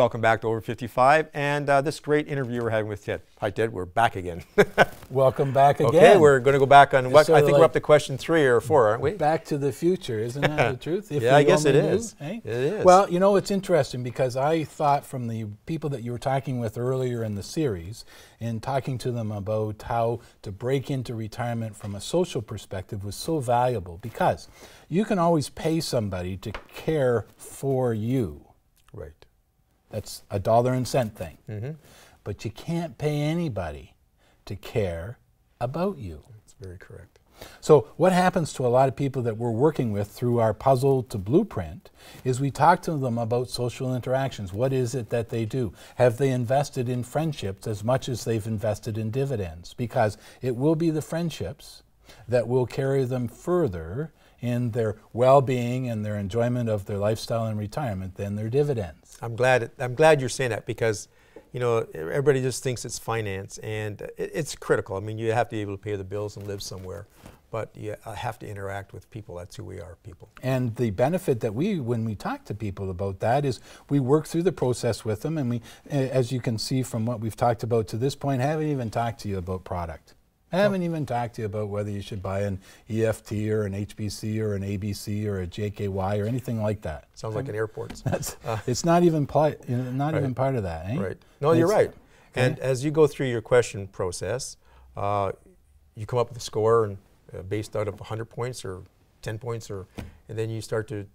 welcome back to Over 55 and this great interview we're having with Ted. Hi Ted, we're back again. Welcome back again. Okay, we're going to go back on what, I think like we're up to question 3 or 4, aren't we? Back to the future, isn't that the truth? If yeah, I guess it knew, is. eh? It is. Well, you know, it's interesting because I thought from the people that you were talking with earlier in the series and talking to them about how to break into retirement from a social perspective was so valuable because you can always pay somebody to care for you. Right. That's a dollar and cent thing. Mm-hmm. But you can't pay anybody to care about you. That's very correct. So what happens to a lot of people that we're working with through our puzzle to blueprint is we talk to them about social interactions. What is it that they do? Have they invested in friendships as much as they've invested in dividends? Because it will be the friendships that will carry them further in their well-being and their enjoyment of their lifestyle and retirement than their dividends. I'm glad you're saying that because, you know, everybody just thinks it's finance and it's critical. I mean, you have to be able to pay the bills and live somewhere, but you have to interact with people. That's who we are, people. And the benefit that when we talk to people about that is we work through the process with them, and we, as you can see from what we've talked about to this point, haven't even talked to you about product. I haven't even talked to you about whether you should buy an EFT or an HBC or an ABC or a JKY or anything like that. Sounds like an airport. It's not even even part of that, eh? Right. No, you're right. Okay. And as you go through your question process, you come up with a score and based out of 100 points or 10 points, and then you start to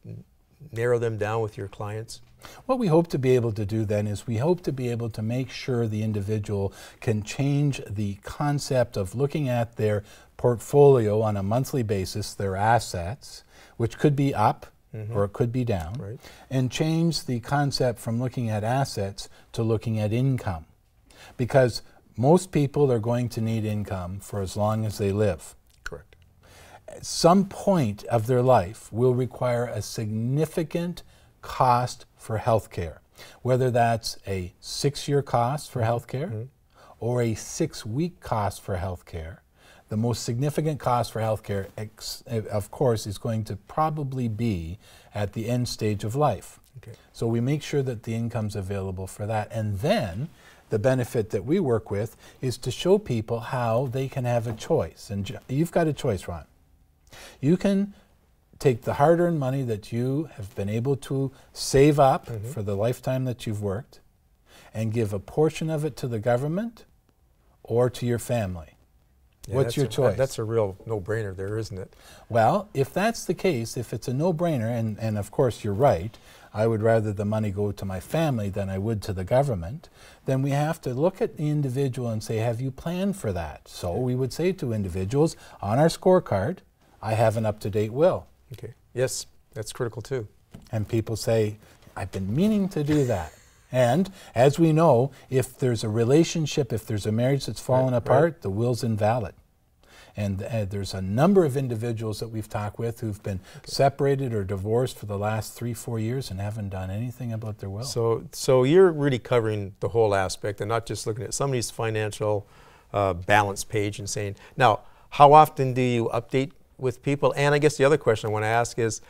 narrow them down with your clients. What we hope to be able to do then is we hope to be able to make sure the individual can change the concept of looking at their portfolio on a monthly basis, their assets, which could be up or it could be down, and change the concept from looking at assets to looking at income. Because most people are going to need income for as long as they live. Correct. At some point of their life will require a significant cost for health care, whether that's a 6-year cost for health care or a 6-week cost for health care. The most significant cost for health care, of course, is going to probably be at the end stage of life. Okay. So we make sure that the income's available for that. And then the benefit that we work with is to show people how they can have a choice. And you've got a choice, Ron. You can take the hard-earned money that you have been able to save up for the lifetime that you've worked and give a portion of it to the government or to your family. Yeah, what's your choice? That's a real no-brainer there, isn't it? Well, if that's the case, if it's a no-brainer, and of course you're right, I would rather the money go to my family than I would to the government, then we have to look at the individual and say, have you planned for that? So we would say to individuals, on our scorecard, I have an up-to-date will. Okay. Yes, that's critical too. And people say, I've been meaning to do that. And as we know, if there's a relationship, if there's a marriage that's fallen apart, the will's invalid. And there's a number of individuals that we've talked with who've been separated or divorced for the last 3-4 years and haven't done anything about their will. So you're really covering the whole aspect and not just looking at somebody's financial balance page and saying, now, how often do you update with people? And I guess the other question I want to ask is,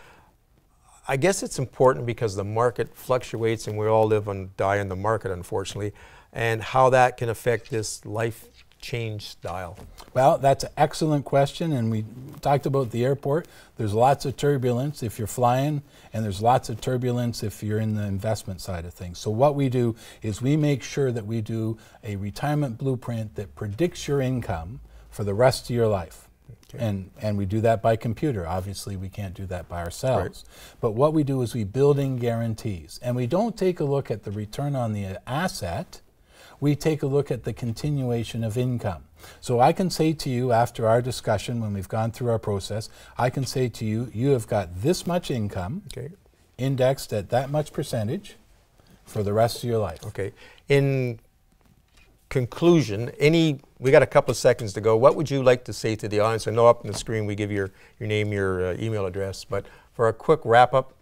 I guess it's important because the market fluctuates and we all live and die in the market, unfortunately, and how that can affect this life change style. Well, that's an excellent question, and we talked about the airport. There's lots of turbulence if you're flying, and there's lots of turbulence if you're in the investment side of things. So what we do is we make sure that we do a retirement blueprint that predicts your income for the rest of your life. Okay. And we do that by computer. Obviously, we can't do that by ourselves. Right. But what we do is we build in guarantees. And we don't take a look at the return on the asset. We take a look at the continuation of income. So I can say to you after our discussion, when we've gone through our process, I can say to you, you have got this much income indexed at that much percentage for the rest of your life. Okay. In conclusion, we got a couple of seconds to go. What would you like to say to the audience? I know up on the screen we give your name, your email address, but for a quick wrap-up.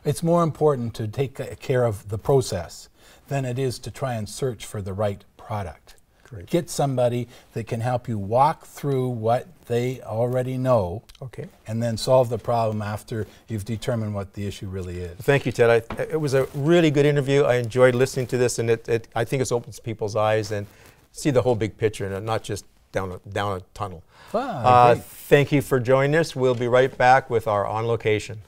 It's more important to take care of the process than it is to try and search for the right product. Great. Get somebody that can help you walk through what they already know, Okay. and then solve the problem after you've determined what the issue really is. Thank you, Ted. It was a really good interview. I enjoyed listening to this, and I think it opens people's eyes and see the whole big picture and not just down a tunnel. Fun. Thank you for joining us. We'll be right back with our On Location.